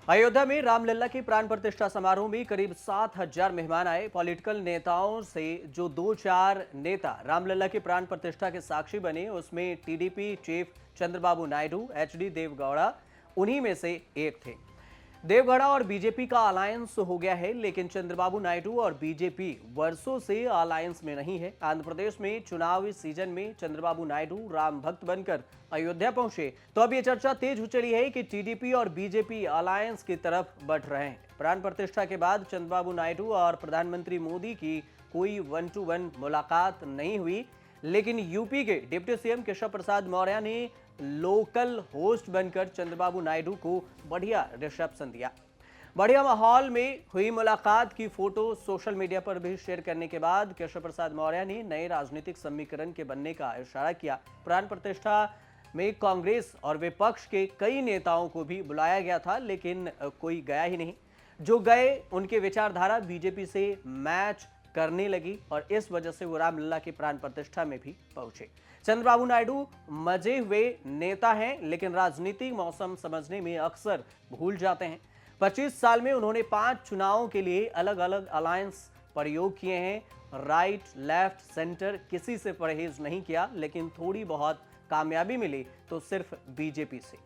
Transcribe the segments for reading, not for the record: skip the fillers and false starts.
अयोध्या में रामलला की प्राण प्रतिष्ठा समारोह में करीब 7,000 मेहमान आए। पॉलिटिकल नेताओं से जो 2-4 नेता रामलला की प्राण प्रतिष्ठा के साक्षी बने, उसमें टीडीपी चीफ चंद्रबाबू नायडू, एचडी देवगौड़ा उन्हीं में से एक थे। देवगौड़ा और बीजेपी का अलायंस हो गया है, लेकिन चंद्रबाबू नायडू और बीजेपी वर्षों से अलायंस में नहीं है। आंध्र प्रदेश में चुनावी सीजन में चंद्रबाबू नायडू राम भक्त बनकर अयोध्या पहुंचे, तो अब ये चर्चा तेज हो चली है कि टीडीपी और बीजेपी अलायंस की तरफ बढ़ रहे हैं। प्राण प्रतिष्ठा के बाद चंद्रबाबू नायडू और प्रधानमंत्री मोदी की कोई 1-to-1 मुलाकात नहीं हुई, लेकिन यूपी के डिप्टी सीएम केशव प्रसाद मौर्य ने लोकल होस्ट बनकर चंद्रबाबू नायडू को बढ़िया रिसेप्शन दिया। बढ़िया माहौल में हुई मुलाकात की फोटो सोशल मीडिया पर भी शेयर करने के बाद केशव प्रसाद मौर्य ने नए राजनीतिक समीकरण के बनने का इशारा किया। प्राण प्रतिष्ठा में कांग्रेस और विपक्ष के कई नेताओं को भी बुलाया गया था, लेकिन कोई गया ही नहीं। जो गए उनके विचारधारा बीजेपी से मैच करने लगी और इस वजह से वो रामलला की प्राण प्रतिष्ठा में भी पहुंचे। चंद्रबाबू नायडू मजे हुए नेता हैं, लेकिन राजनीतिक मौसम समझने में अक्सर भूल जाते हैं। 25 साल में उन्होंने 5 चुनावों के लिए अलग अलग अलायंस प्रयोग किए हैं। राइट, लेफ्ट, सेंटर किसी से परहेज नहीं किया, लेकिन थोड़ी बहुत कामयाबी मिली तो सिर्फ बीजेपी से।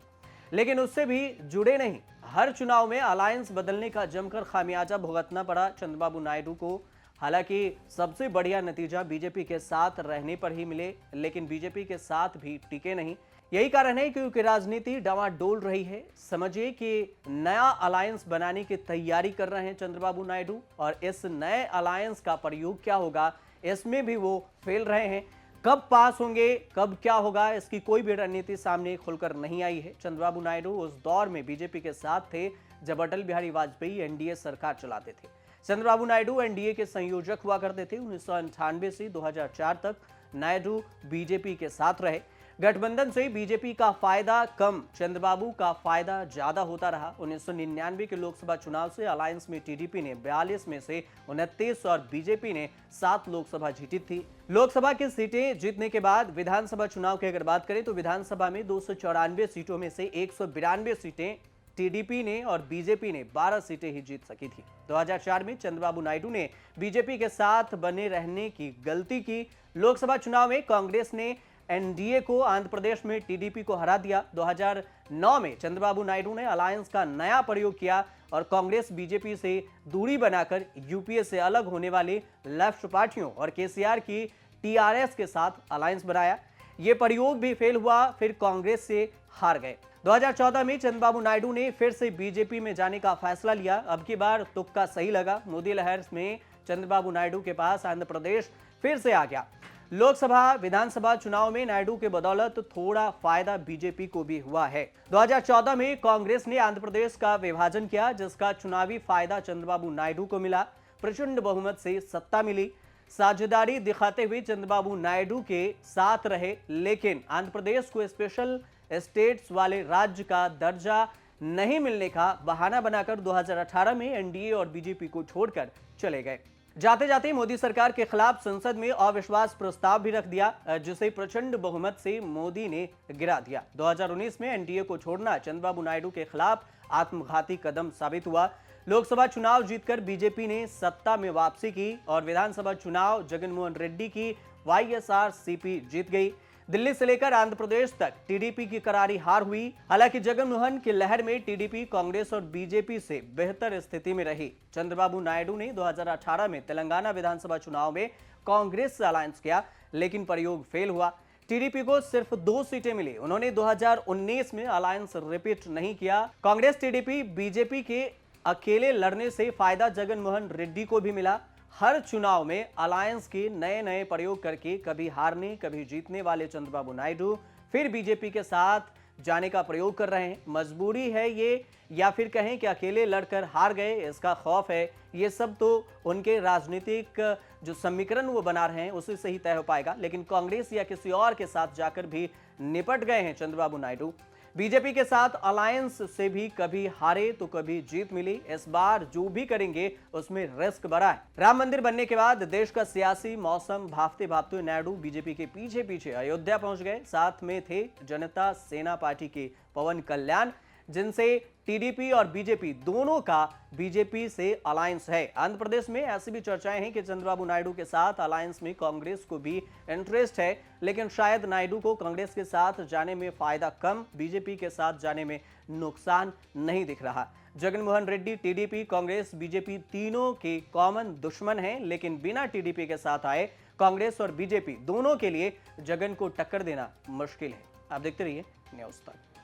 लेकिन उससे भी जुड़े नहीं। हर चुनाव में अलायंस बदलने का जमकर खामियाजा भुगतना पड़ा चंद्रबाबू नायडू को। हालांकि सबसे बढ़िया नतीजा बीजेपी के साथ रहने पर ही मिले, लेकिन बीजेपी के साथ भी टिके नहीं। यही कारण है क्योंकि राजनीति डामाडोल रही है। समझिए कि नया अलायंस बनाने की तैयारी कर रहे हैं चंद्रबाबू नायडू, और इस नए अलायंस का प्रयोग क्या होगा, इसमें भी वो फेल रहे हैं। कब पास होंगे, कब क्या होगा, इसकी कोई भी रणनीति सामने खुलकर नहीं आई है। चंद्रबाबू नायडू उस दौर में बीजेपी के साथ थे जब अटल बिहारी वाजपेयी एनडीए सरकार चलाते थे। चंद्रबाबू नायडू एनडीए के संयोजक हुआ करते थे। 1998 से 2004 तक नायडू बीजेपी के साथ रहे। गठबंधन से बीजेपी का फायदा कम, चंद्रबाबू का फायदा ज्यादा होता रहा। 1999 के लोकसभा चुनाव से अलायंस में टीडीपी ने 42 में से 29 और बीजेपी ने 7 लोकसभा जीती थी। लोकसभा की सीटें जीतने के बाद विधानसभा चुनाव की अगर बात करें तो विधानसभा में 294 सीटों में से 192 सीटें टीडीपी ने और बीजेपी ने 12 सीटें ही जीत सकी थी। 2004 में चंद्रबाबू नायडू ने बीजेपी के साथ बने रहने की गलती की। लोकसभा चुनाव में कांग्रेस ने एनडीए को आंध्र प्रदेश में टीडीपी को हरा दिया। 2009 में चंद्रबाबू नायडू ने अलायंस का नया प्रयोग किया और कांग्रेस बीजेपी से दूरी बनाकर यूपीए से अलग होने वाले लेफ्ट पार्टियों और केसीआर की टीआरएस के साथ अलायंस बनाया। ये प्रयोग भी फेल हुआ, फिर कांग्रेस से हार गए। 2014 में चंद्रबाबू नायडू ने फिर से बीजेपी में जाने का फैसला लिया। अब की बार तुक्का सही लगा। मोदी लहर में चंद्रबाबू नायडू के पास आंध्र प्रदेश फिर से आ गया। लोकसभा विधानसभा चुनाव में नायडू के बदौलत थोड़ा फायदा बीजेपी को भी हुआ है। 2014 में कांग्रेस ने आंध्र प्रदेश का विभाजन किया, जिसका चुनावी फायदा चंद्रबाबू नायडू को मिला। प्रचंड बहुमत से सत्ता मिली। साझेदारी दिखाते हुए चंद्रबाबू नायडू के साथ रहे, लेकिन आंध्र प्रदेश को स्पेशल स्टेट्स वाले राज्य का दर्जा नहीं मिलने का बहाना बनाकर 2018 में एनडीए और बीजेपी को छोड़कर चले गए। जाते जाते मोदी सरकार के खिलाफ संसद में अविश्वास प्रस्ताव भी रख दिया, जिसे प्रचंड बहुमत से मोदी ने गिरा दिया। 2019 में एनडीए को छोड़ना चंद्रबाबू नायडू के खिलाफ आत्मघाती कदम साबित हुआ। लोकसभा चुनाव जीतकर बीजेपी ने सत्ता में वापसी की और विधानसभा चुनाव जगनमोहन रेड्डी की वाईएसआरसीपी जीत गई। दिल्ली से लेकर आंध्र प्रदेश तक टीडीपी की करारी हार हुई। हालांकि जगनमोहन की लहर में टीडीपी कांग्रेस और बीजेपी से बेहतर स्थिति में रही। चंद्रबाबू नायडू ने 2018 में तेलंगाना विधानसभा चुनाव में कांग्रेस से अलायंस किया, लेकिन प्रयोग फेल हुआ। टीडीपी को सिर्फ 2 सीटें मिली। उन्होंने 2019 में अलायंस रिपीट नहीं किया। कांग्रेस टीडीपी बीजेपी के अकेले लड़ने से फायदा जगनमोहन रेड्डी को भी मिला। हर चुनाव में अलायंस के नए नए प्रयोग करके कभी हारने कभी जीतने वाले चंद्रबाबू नायडू फिर बीजेपी के साथ जाने का प्रयोग कर रहे हैं। मजबूरी है ये, या फिर कहें कि अकेले लड़कर हार गए, इसका खौफ है। ये सब तो उनके राजनीतिक जो समीकरण वो बना रहे हैं उसी से ही तय हो पाएगा। लेकिन कांग्रेस या किसी और के साथ जाकर भी निपट गए हैं चंद्रबाबू नायडू। बीजेपी के साथ अलायंस से भी कभी हारे तो कभी जीत मिली। इस बार जो भी करेंगे उसमें रिस्क बड़ा है। राम मंदिर बनने के बाद देश का सियासी मौसम भाफते भाफते नायडू बीजेपी के पीछे पीछे अयोध्या पहुंच गए। साथ में थे जनता सेना पार्टी के पवन कल्याण। जिनसे टीडीपी और बीजेपी दोनों का बीजेपी से अलायंस है। आंध्र प्रदेश में ऐसी भी चर्चाएं हैं कि चंद्रबाबू नायडू के साथ अलायंस में कांग्रेस को भी इंटरेस्ट है, लेकिन शायद नायडू को कांग्रेस के साथ जाने में फायदा कम, बीजेपी के साथ जाने में नुकसान नहीं दिख रहा। जगनमोहन रेड्डी टीडीपी, कांग्रेस, बीजेपी तीनों के कॉमन दुश्मन हैं, लेकिन बिना टीडीपी के साथ आए कांग्रेस और बीजेपी दोनों के लिए जगन को टक्कर देना मुश्किल है। आप देखते रहिए न्यूज़ तक।